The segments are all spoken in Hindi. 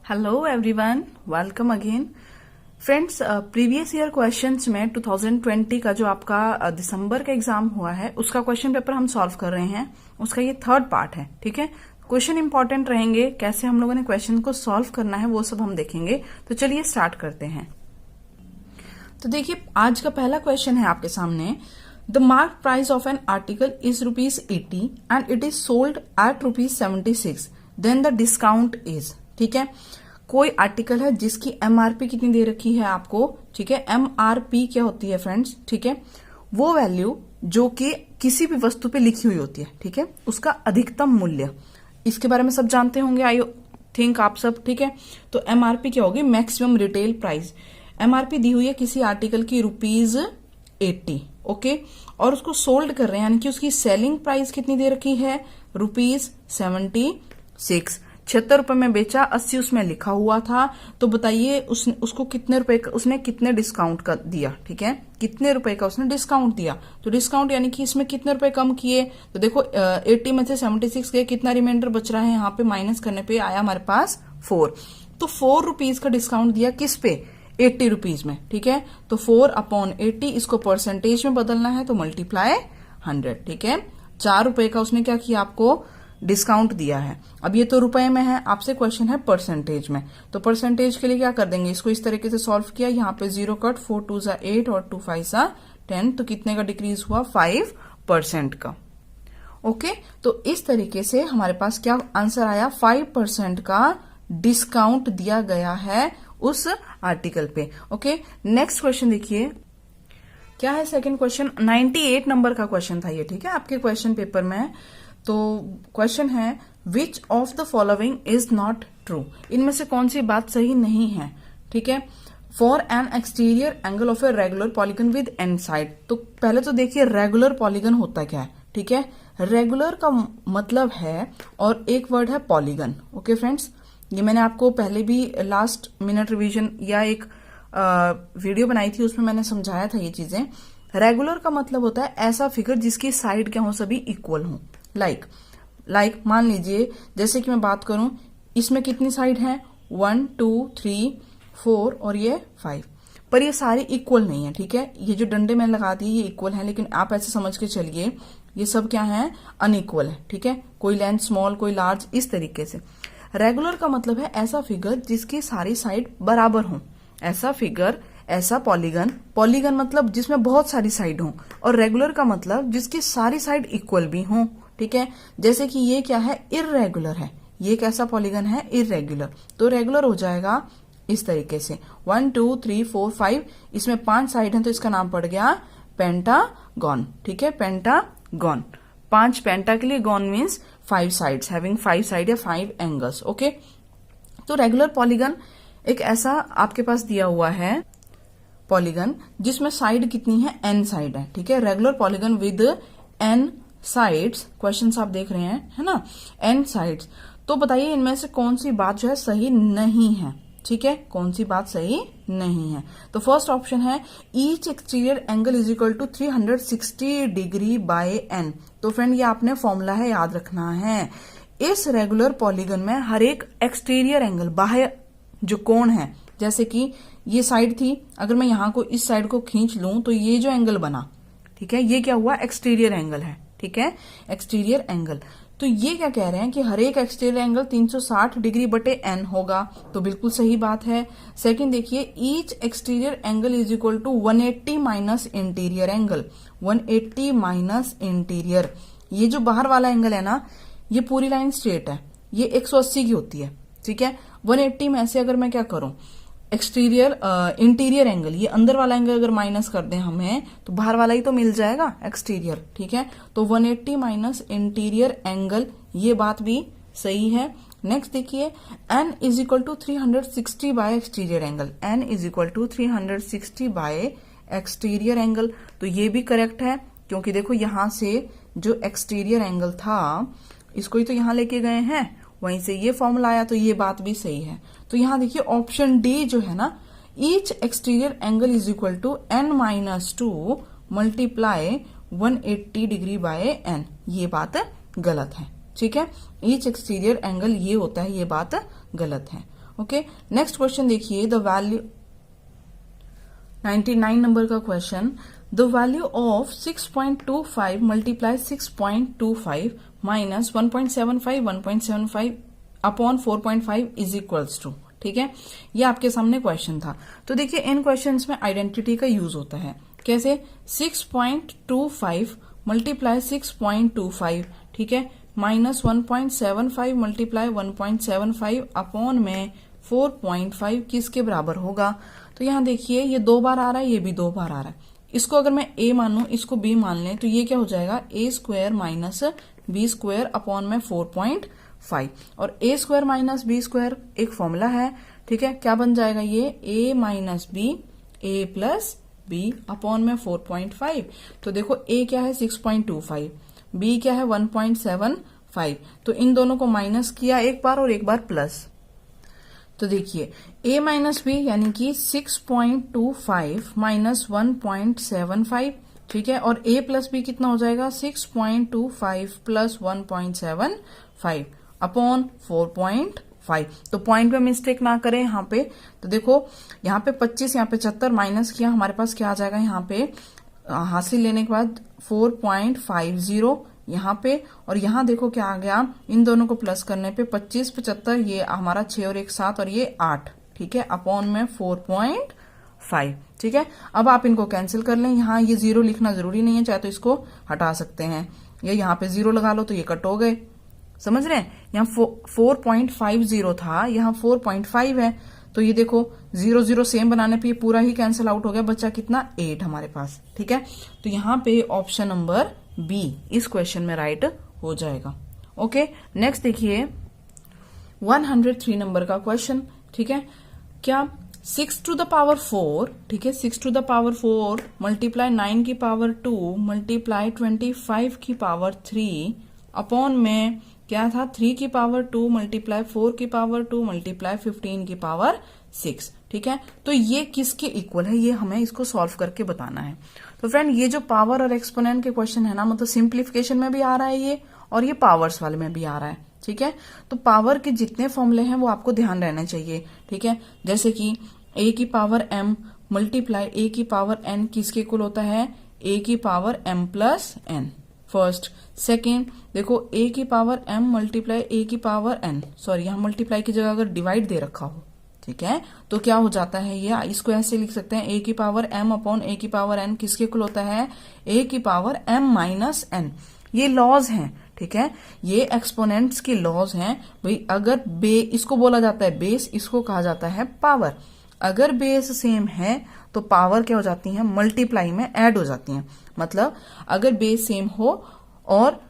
Hello everyone, welcome again friends. Previous year questions में 2020 का जो आपका दिसंबर का एग्जाम हुआ है उसका क्वेश्चन पेपर हम सॉल्व कर रहे हैं। उसका ये थर्ड पार्ट है। ठीक है, क्वेश्चन इंपॉर्टेंट रहेंगे, कैसे हम लोगों ने क्वेश्चन को सॉल्व करना है वो सब हम देखेंगे। तो चलिए स्टार्ट करते हैं। तो देखिए, आज का पहला क्वेश्चन है आपके सामने। The mark price of an article is ₹80 and it is sold at ₹76, then the discount is. ठीक है, कोई आर्टिकल है जिसकी एमआरपी कितनी दे रखी है आपको। ठीक है, एमआरपी क्या होती है फ्रेंड्स? ठीक है, वो वैल्यू जो कि किसी भी वस्तु पे लिखी हुई होती है। ठीक है, उसका अधिकतम मूल्य, इसके बारे में सब जानते होंगे आई थिंक आप सब। ठीक है, तो एमआरपी क्या होगी? Maximum retail price. एमआरपी दी हुई है किसी आर्टिकल की ₹80। ओके, और उसको सोल्ड कर रहे हैं, यानी कि उसकी सेलिंग प्राइस कितनी दे रखी है? ₹76। 76 रुपए में बेचा, 80 उसमें लिखा हुआ था। तो बताइए उसको कितने रुपए का उसने कितने डिस्काउंट का दिया? ठीक है, कितने रुपए का उसने डिस्काउंट दिया? तो डिस्काउंट यानी कि इसमें कितने रुपए कम किए? तो देखो 80 में से 76 गए, कितना रिमाइंडर बच रहा है? यहाँ पे माइनस करने पे आया हमारे पास 4। तो 4 रुपीज का डिस्काउंट दिया किस पे? 80 रुपीज में। ठीक है, तो 4/80 इसको परसेंटेज में बदलना है तो मल्टीप्लाई 100। ठीक है, 4 रुपए का उसने क्या किया? आपको डिस्काउंट दिया है। अब ये तो रुपए में है, आपसे क्वेश्चन है परसेंटेज में। तो परसेंटेज के लिए क्या कर देंगे? इसको इस तरीके से सॉल्व किया, यहाँ पे 0 कट, 4 2 ज़ा 8 और 2 5 ज़ा 10। तो कितने का डिक्रीज हुआ? 5% का। ओके, तो इस तरीके से हमारे पास क्या आंसर आया? 5% का डिस्काउंट दिया गया है उस आर्टिकल पे। ओके, नेक्स्ट क्वेश्चन देखिए क्या है। सेकंड क्वेश्चन 98 नंबर का क्वेश्चन था ये। ठीक है, आपके क्वेश्चन पेपर में। तो क्वेश्चन है, which of the following is not true? इनमें से कौन सी बात सही नहीं है? ठीक है, for an exterior angle of a regular polygon with n side. तो पहले तो देखिए रेगुलर पॉलीगन होता क्या है। ठीक है, रेगुलर का मतलब है, और एक वर्ड है पॉलीगन। ओके फ्रेंड्स, ये मैंने आपको पहले भी लास्ट मिनट रिवीजन या एक वीडियो बनाई थी, उसमें मैंने समझाया था ये चीजें। रेगुलर का मतलब होता है ऐसा फिगर जिसकी साइड क्या हो? सभी इक्वल हो। लाइक मान लीजिए, जैसे कि मैं बात करूं, इसमें कितनी साइड है? 1 2 3 4 और ये 5, पर ये सारी इक्वल नहीं है। ठीक है, ये जो डंडे मैंने लगा दिए ये इक्वल है, लेकिन आप ऐसे समझ के चलिए ये सब क्या है? अनइक्वल है। ठीक है, कोई लेंथ स्मॉल कोई लार्ज, इस तरीके से। रेगुलर का मतलब है ऐसा फिगर जिसकी सारी साइड बराबर हो। ऐसा फिगर, ऐसा पॉलीगन। पॉलीगन मतलब जिसमें बहुत सारी साइड हो, और रेगुलर का मतलब जिसकी सारी साइड इक्वल भी हो। ठीक है, जैसे कि ये क्या है? इर्रेगुलर है। ये कैसा पॉलीगन है? इर्रेगुलर। तो रेगुलर हो जाएगा इस तरीके से 1 2 3 4 5। इसमें 5 साइड है तो इसका नाम पड़ गया पेंटागन। ठीक है, पेंटागन। 5 पेंटा के लिए, gone means 5 sides, having 5 side या 5 एंगल्स। ओके, तो रेगुलर पॉलीगन एक ऐसा आपके पास दिया हुआ है पॉलीगन जिसमें साइड कितनी है? n साइड है। ठीक है, regular polygon with n sides. Questions आप देख रहे हैं, है ना? n sides. तो बताइए इनमें से कौन सी बात जो है सही नहीं है? ठीक है, कौन सी बात सही नहीं है? तो फर्स्ट ऑप्शन है, each exterior angle is equal to 360 degree by n। तो फ्रेंड ये आपने फॉर्मूला है, याद रखना है। इस रेगुलर पॉलीगन में हर एक एक्सटीरियर एंगल, बाह्य जो कोण है, जैसे कि ये साइड थी, अगर मैं यहाँ को इस साइड को खींच लूं तो ये जो एंगल बना, ठीक है, ये क्या हुआ? एक्सटीरियर एंगल है। ठीक है, एक्सटीरियर एंगल। तो ये क्या कह रहे हैं कि हर एक एक्सटीरियर एंगल 360 डिग्री बटे n होगा। तो बिल्कुल सही बात है। सेकंड देखिए, each exterior angle is equal to 180 minus interior angle. 180 minus interior, ये जो बाहर वाला एंगल है ना, ये पूरी लाइन स्ट्रेट है, ये 180 की होती है। ठीक है, 180 में से अगर मैं क्या करूं, एक्सटीरियर इंटीरियर एंगल, ये अंदर वाला एंगल अगर माइनस कर दें हमें तो बाहर वाला ही तो मिल जाएगा, एक्सटीरियर। ठीक है, तो 180 माइनस इंटीरियर एंगल, ये बात भी सही है। नेक्स्ट देखिए, n is equal to 360 by exterior angle. n is equal to 360 by exterior angle, तो ये भी करेक्ट है, क्योंकि देखो यहां से जो एक्सटीरियर एंगल था इसको ही तो यहां लेके गए हैं, वहीं से ये फॉर्मूला आया, तो ये बात भी सही है। तो यहां देखिए ऑप्शन डी जो है ना, each exterior angle is equal to n-2 multiply 180 degree by n, ये बात गलत है। ठीक है, ईच एक्सटीरियर एंगल ये होता है, ये बात गलत है। ओके, नेक्स्ट क्वेश्चन देखिए, द वैल्यू 99 नंबर का question, the value of 6.25 multiply 6.25 minus 1.75 1.75 upon 4.5 is equals to. ठीक है, ये आपके सामने क्वेश्चन था। तो देखिए इन क्वेश्चंस में आइडेंटिटी का यूज होता है। कैसे? 6.25 मल्टीप्लाई 6.25, ठीक है, माइनस 1.75 मल्टीप्लाई 1.75 अपॉन में 4.5 किसके बराबर होगा? तो यहां देखिए ये 2 बार आ रहा है, ये भी 2 बार आ रहा है। इसको अगर मैं a मानूं, इसको b मान लें, तो ये क्या हो जाएगा? a square minus b square upon में 4.5। और a square minus b square एक फॉर्मूला है, ठीक है, क्या बन जाएगा ये? a minus b a plus b upon में 4.5। तो देखो a क्या है? 6.25, b क्या है? 1.75। तो इन दोनों को माइनस किया एक बार और एक बार प्लस। तो देखिए a माइनस बी यानी कि 6.25 माइनस 1.75, ठीक है, और a प्लस बी कितना हो जाएगा? 6.25 प्लस 1.75 अपॉन 4.5। तो पॉइंट में मिस्टेक ना करें यहाँ पे। तो देखो यहाँ पे 25, यहाँ पे 75 माइनस किया, हमारे पास क्या आ जाएगा? यहाँ पे हासिल लेने के बाद 4.50 यहाँ पे, और यहाँ देखो क्या आ गया? इन दोनों को प्लस करने पे 25 75, ये हमारा 6 और 1 7 और ये 8, ठीक है, अपॉन में 4.5। ठीक है, अब आप इनको कैंसिल कर लें। यहाँ ये 0 लिखना जरूरी नहीं है, चाहे तो इसको हटा सकते हैं, या यहाँ पे 0 लगा लो तो ये कट हो गए। समझ रहे हैं? यहाँ 4.50 था, यहाँ 4.5 है, तो ये देखो 0 0 सेम बनाने पे ये पूरा ही कैंसिल आउट हो गया, बच्चा कितना? 8 हमारे पास। ठीक है, तो यहाँ पे ऑप्शन नंबर बी इस क्वेश्चन में राइट हो जाएगा। ओके, नेक्स्ट देखिए 103 नंबर का क्वेश्चन। ठीक है, क्या 6 टू द पावर 4, ठीक है, 6 टू द पावर 4 मल्टीप्लाई 9 की पावर 2 मल्टीप्लाई 25 की पावर 3 अपॉन में क्या था? 3 की पावर 2 मल्टीप्लाई 4 की पावर 2 मल्टीप्लाई 15 की पावर 6। ठीक है, तो ये किसके इक्वल है? ये हमें इसको सॉल्व करके बताना है। तो फ्रेंड ये जो पावर और एक्सपोनेंट के क्वेश्चन है ना, मतलब सिंप्लीफिकेशन में भी आ रहा है ये, और ये पावर्स वाले में भी आ रहा है। ठीक है, तो पावर के जितने फॉर्मूले हैं वो आपको ध्यान रहने चाहिए। ठीक है, जैसे कि a की पावर m मल्टीप्लाई a की पावर n किसके इक्वल होता है? a की power m plus n। First, second, देखो a की पावर m मल्टीप्लाई a की पावर n, सॉरी यहाँ मल्टीप्लाई की जगह अगर डिवाइड दे रखा हो, ठीक है, तो क्या हो जाता है? ये इसको ऐसे लिख सकते हैं, a की पावर m अपॉन a की पावर n किसके इक्वल होता है? a की पावर m माइनस n। ये लॉज हैं, ठीक है, ये एक्सपोनेंट्स की लॉज हैं भाई। अगर इसको बोला जाता है बेस, इसको कहा जाता है पावर। अगर बेस सेम है तो पावर क्या हो जाती है? मल्टीप्लाई में ऐड हो जाती हैं। मतलब अगर बेस सेम हो और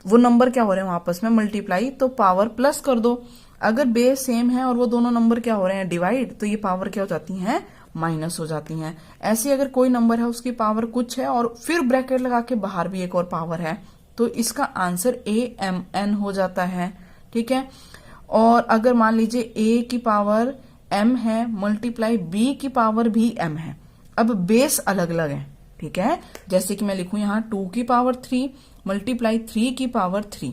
वो नंबर क्या हो रहे हैं आपस में मल्टीप्लाई, तो पावर प्लस कर दो। अगर बेस सेम है और वो दोनों नंबर क्या हो रहे हैं? डिवाइड, तो ये पावर क्या हो जाती हैं? माइनस हो जाती हैं। ऐसे अगर कोई नंबर है उसकी पावर कुछ है और फिर ब्रैकेट लगा के बाहर भी एक और पावर है, तो इसका आंसर AMN हो जाता है। ठीक है, और अगर मान लीजिए a की पावर m है मल्टीप्लाई b की पावर भी m है, अब बेस अलग अलग है। ठीक है, जैसे कि मैं लिखूं यहाँ 2 की पावर 3 मल्टीप्लाई 3 की पावर 3,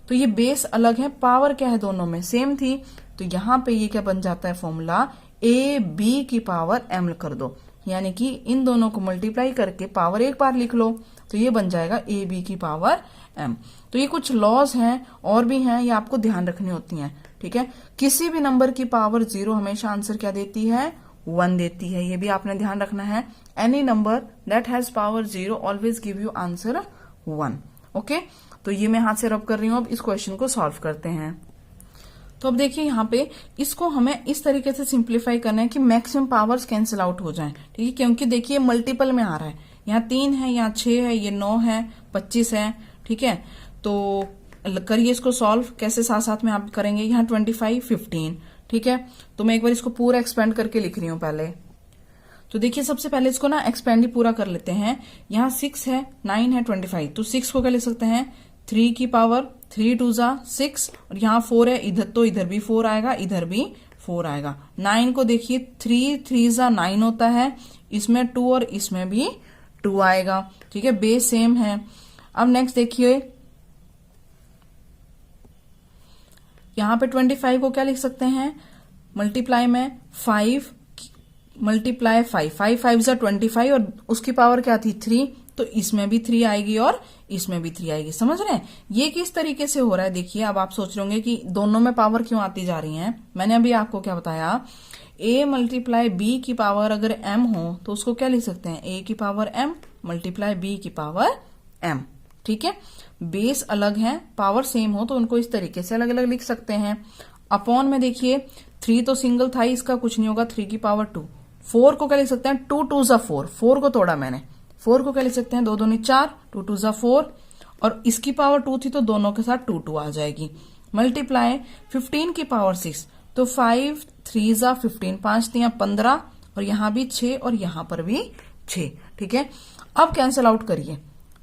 तो ये बेस अलग है, पावर क्या है? दोनों में सेम थी। तो यहाँ पे ये क्या बन जाता है फॉर्मूला? AB की पावर m कर दो, यानी कि इन दोनों को मल्टीप्लाई करके पावर एक बार लिख लो, तो ये बन जाएगा AB की पावर m। तो ये कुछ लॉज हैं और भी हैं, ये आपको ध्यान रखनी होती हैं। ठीक है, किसी भी नंबर की पावर 0 हमेशा आंसर क्या देती है? 1 देती है, ये भी आपने ध्यान रखना है। Any number that has power 0 always give you answer 1। Okay, तो ये मैं हाथ से रब कर रही हूँ। अब इस क्वेश्चन को सॉल्व करते हैं। तो अब देखिए यहाँ पे इसको हमें इस तरीके से सिंप्लीफाई करना है कि मैक्सिमम पावर्स कैंसिल आउट हो जाएं। ठीक है, क्योंकि देखिए मल्टीपल में आ रहा है, यहाँ 3 है, यहाँ 6 है, ये 9 है, 25 है। ठीक है, तो करिए इसको सॉल्व। कैसे? साथ साथ में आप करेंगे। यहाँ 25 15। ठीक है, तो मैं एक बार इसको पूरा एक्सपेंड करके लिख रही हूँ पहले। तो देखिए सबसे पहले इसको ना एक्सपेंड ही पूरा कर लेते हैं। यहाँ 6 है, 9 है, 25, तो 6 को क्या लिख सकते हैं? 3 की पावर 3 2 जा 6, और यहाँ 4 है, इधर तो इधर भी 4 आएगा, इधर भी 4 आएगा। 9 को देखिए 3 3 जा 9 होता है, इसमें 2 और इसमें भी 2 आएगा। ठीक है, बेस सेम है। अब नेक्स्ट देखिए यहाँ पे 25 को क्या लिख सकते हैं? मल्टीप्लाई में 5 मल्टीप्लाई 5, 5 5 जा 25 और उसकी पावर क्या थी 3, तो इसमें भी 3 आएगी और इसमें भी 3 आएगी। समझ रहे हैं ये किस तरीके से हो रहा है? देखिए अब आप सोच रहे होंगे कि दोनों में पावर क्यों आती जा रही हैं। मैंने अभी आपको क्या बताया, a मल्टीप्लाई b की पावर अगर m हो तो उसको क्या लिख सकते हैं, a की पावर m मल्टीप्लाई b की पावर m। ठीक है, बेस अलग है, पावर सेम हो तो उनको इस तरीके से अलग अलग लिख सकते हैं। अपॉन में देखिए 3 तो सिंगल था, इसका कुछ नहीं होगा, 3 की पावर 2। 4 को क्या लिख सकते हैं, 2 2 जा 4, 4 को तोड़ा मैंने, 4 को क्या लिख सकते हैं, 2 2 4, 2 2 जा 4 और इसकी पावर 2 थी तो दोनों के साथ 2 2 आ जाएगी। मल्टीप्लाई 15 की पावर 6, तो 5 3 जा 15, 5 3 15 और यहाँ भी 6 और यहाँ पर भी 6। ठीक है, अब कैंसिल आउट करिए।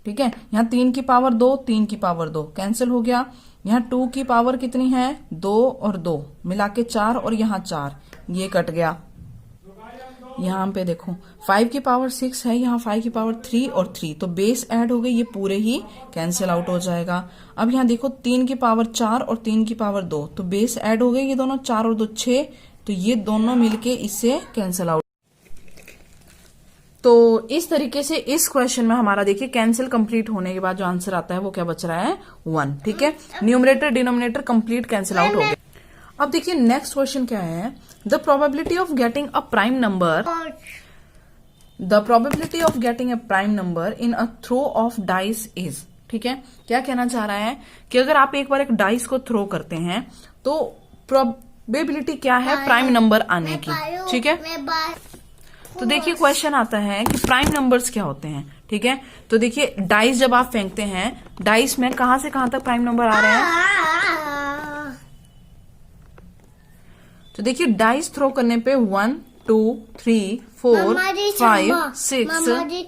ठीक है, यहाँ 3 की पावर 2, 3 की पावर 2 कैंसिल हो गया। यहाँ 2 की पावर कितनी है, 2 और 2 मिला के 4 और यहाँ 4, ये कट गया। यहाँ पे देखो 5 की पावर 6 है, यहाँ 5 की पावर 3 और 3, तो बेस ऐड हो गई, ये पूरे ही कैंसिल आउट हो जाएगा। अब यहाँ देखो 3 की पावर 4 और 3 की पावर 2, तो बेस ऐड हो गई, ये दोनों 4 और 2 6, तो ये दोनों मिलके इससे कैंसिल आउट। तो इस तरीके से इस क्वेश्चन में हमारा देखिए कैंसिल कंप्लीट होने के बाद जो आंसर आता है वो क्या बच रहा है, 1। ठीक है, numerator denominator complete cancel out हो गया। अब देखिए नेक्स्ट क्वेश्चन क्या है, the probability of getting a prime number, the probability of getting a prime number in a throw of dice is. ठीक है, क्या कहना चाह रहा है कि अगर आप एक बार एक डाइस को थ्रो करते हैं तो प्रोबेबिलिटी क्या है प्राइम नंबर आने की। ठीक है, तो देखिए क्वेश्चन आता है कि प्राइम नंबर्स क्या होते हैं। ठीक है, तो देखिए डाइस जब आप फेंकते हैं, डाइस में कहां से कहां तक प्राइम नंबर आ रहे हैं, तो देखिए डाइस थ्रो करने पे 1 2 3 4 5 6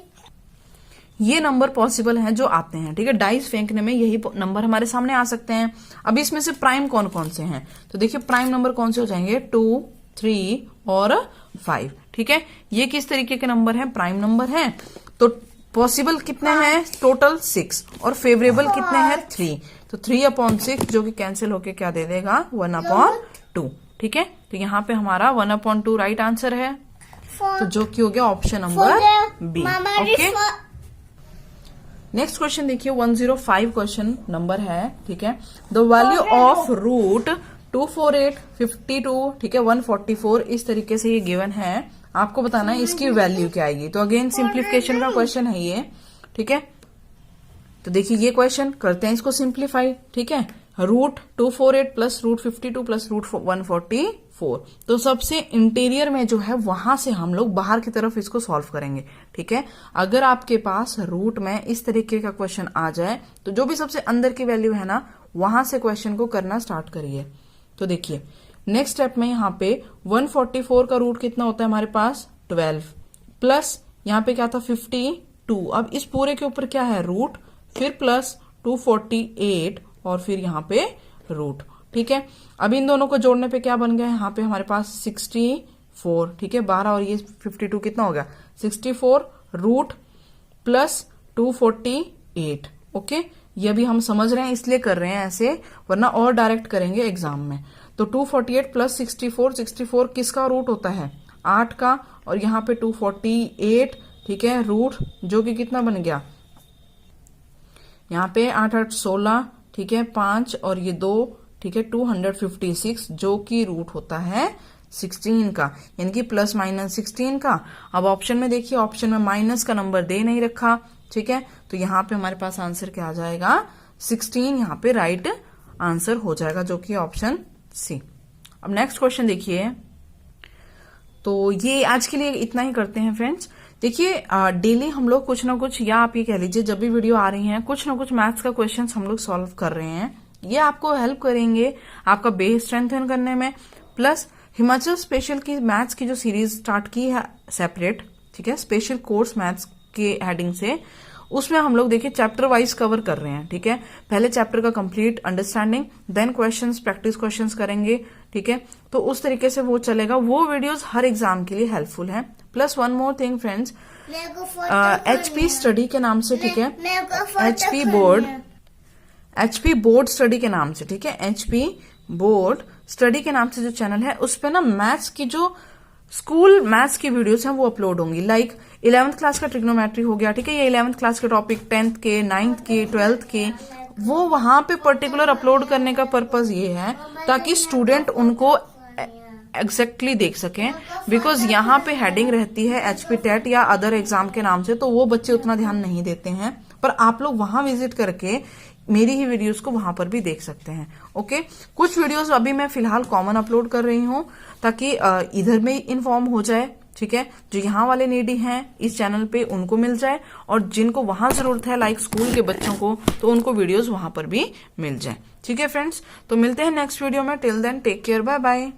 ये नंबर पॉसिबल हैं जो आते हैं। ठीक है, डाइस फेंकने में यही नंबर हमारे सामने आ सकते हैं। अब इसमें से प्राइम कौन कौन से हैं, तो देखिए प्राइम नंबर कौन से हो जाएंगे, 2 3 और 5। ठीक है, ये किस तरीके के नंबर हैं, प्राइम नंबर हैं। तो पॉसिबल कितने हैं, टोटल 6 और फेवरेबल कितने हैं, 3, तो 3/6 जो कि कैंसिल होके क्या दे देगा, 1/2। ठीक है, तो यहाँ पे हमारा 1/2 राइट आंसर है, तो जो कि हो गया option number B. Okay, next question देखिए 105 क्वेश्चन नंबर है। ठीक है, द वैल्यू ऑफ रूट 248 52, ठीक है 144, इस तरीके से ये गिवन है, आपको बताना है इसकी वैल्यू क्या आएगी। तो अगेन सिंप्लीफिकेशन का क्वेश्चन है ये। ठीक है, तो देखिए ये क्वेश्चन करते हैं इसको सिंप्लीफाई। ठीक है, root 248 plus root 52 plus root 144, तो सबसे इंटीरियर में जो है वहां से हम लोग बाहर की तरफ इसको सॉल्व करेंगे। ठीक है, अगर आपके पास रूट में इस तरीके का क्वेश्चन आ जाए तो जो भी सबसे अंदर की वैल्यू है ना, वहां से क्वेश्चन को करना स्टार्ट करिए। तो देखिए नेक्स्ट स्टेप में यहाँ पे 144 का रूट कितना होता है हमारे पास, 12 प्लस यहाँ पे क्या था 52। अब इस पूरे के ऊपर क्या है, रूट, फिर प्लस 248 और फिर यहाँ पे रूट। ठीक है, अब इन दोनों को जोड़ने पे क्या बन गया, यहाँ पे हमारे पास 64। ठीक है, 12 और ये 52 कितना हो गया, 64 रूट प्लस 248। ओके, ये भी हम समझ रहे हैं इसलिए कर रहे हैं ऐसे, वरना और डायरेक्ट करेंगे एग्जाम में। तो 248 प्लस 64, 64 किसका रूट होता है, 8 का, और यहाँ पे 248। ठीक है, रूट जो कि कितना बन गया, यहाँ पे 8 8 16, ठीक है 5 और ये 2, ठीक है 256, जो कि रूट होता है 16 का, यानी कि प्लस माइनस 16 का। अब ऑप्शन में देखिए, ऑप्शन में माइनस का नंबर दे नहीं रखा। ठीक है, तो यहाँ पे हमारे पास आंसर क्या आ जाएगा, 16 यहाँ पे राइट आंसर हो जाएगा, जो कि ऑप्शन सी। अब नेक्स्ट क्वेश्चन देखिए, तो ये आज के लिए इतना ही करते हैं फ्रेंड्स। देखिए डेली हम लोग कुछ ना कुछ, या आप ये कह लीजिए जब भी वीडियो आ रही है कुछ ना कुछ मैथ्स का क्वेश्चन हम लोग सॉल्व कर रहे हैं। ये आपको हेल्प करेंगे आपका बेस स्ट्रेंथन करने में। प्लस हिमाचल स्पेशल की मैथ्स की जो सीरीज स्टार्ट की है सेपरेट, ठीक है स्पेशल कोर्स मैथ्स के हेडिंग से, उसमें हम लोग देखिए चैप्टर वाइज कवर कर रहे हैं। ठीक है, पहले चैप्टर का complete understanding, then questions, practice questions करेंगे। ठीक है, तो उस तरीके से वो चलेगा। वो वीडियोस हर एग्जाम के लिए हेल्पफुल है। Plus one more thing friends, HP study के नाम से, ठीक है HP बोर्ड स्टडी के नाम से, ठीक है HP बोर्ड स्टडी के नाम से जो चैनल है उस पे ना मैथ्स की जो स्कूल मैथ्स की वीडियोस हैं वो अपलोड होंगी। लाइक 11th क्लास का ट्रिग्नोमेट्री हो गया, ठीक है, ये 11th क्लास के टॉपिक 10th के, 9th के, 12th के, वो वहां पे पर्टिकुलर अपलोड करने का पर्पज ये है ताकि स्टूडेंट उनको एग्जैक्टली देख सकें। बिकॉज यहाँ पे हेडिंग रहती है एचपी टेट या अदर एग्जाम के नाम से, तो वो बच्चे उतना ध्यान नहीं देते हैं। पर आप लोग वहां विजिट करके मेरी ही वीडियोस को वहां पर भी देख सकते हैं। ओके, कुछ वीडियोस अभी मैं फिलहाल कॉमन अपलोड कर रही हूँ ताकि इधर में इन्फॉर्म हो जाए, ठीक है, जो यहाँ वाले नीडी हैं इस चैनल पे उनको मिल जाए, और जिनको वहां जरूरत है लाइक स्कूल के बच्चों को, तो उनको वीडियोस वहां पर भी मिल जाए। ठीक है फ्रेंड्स, तो मिलते हैं नेक्स्ट वीडियो में। Till then take care, bye bye.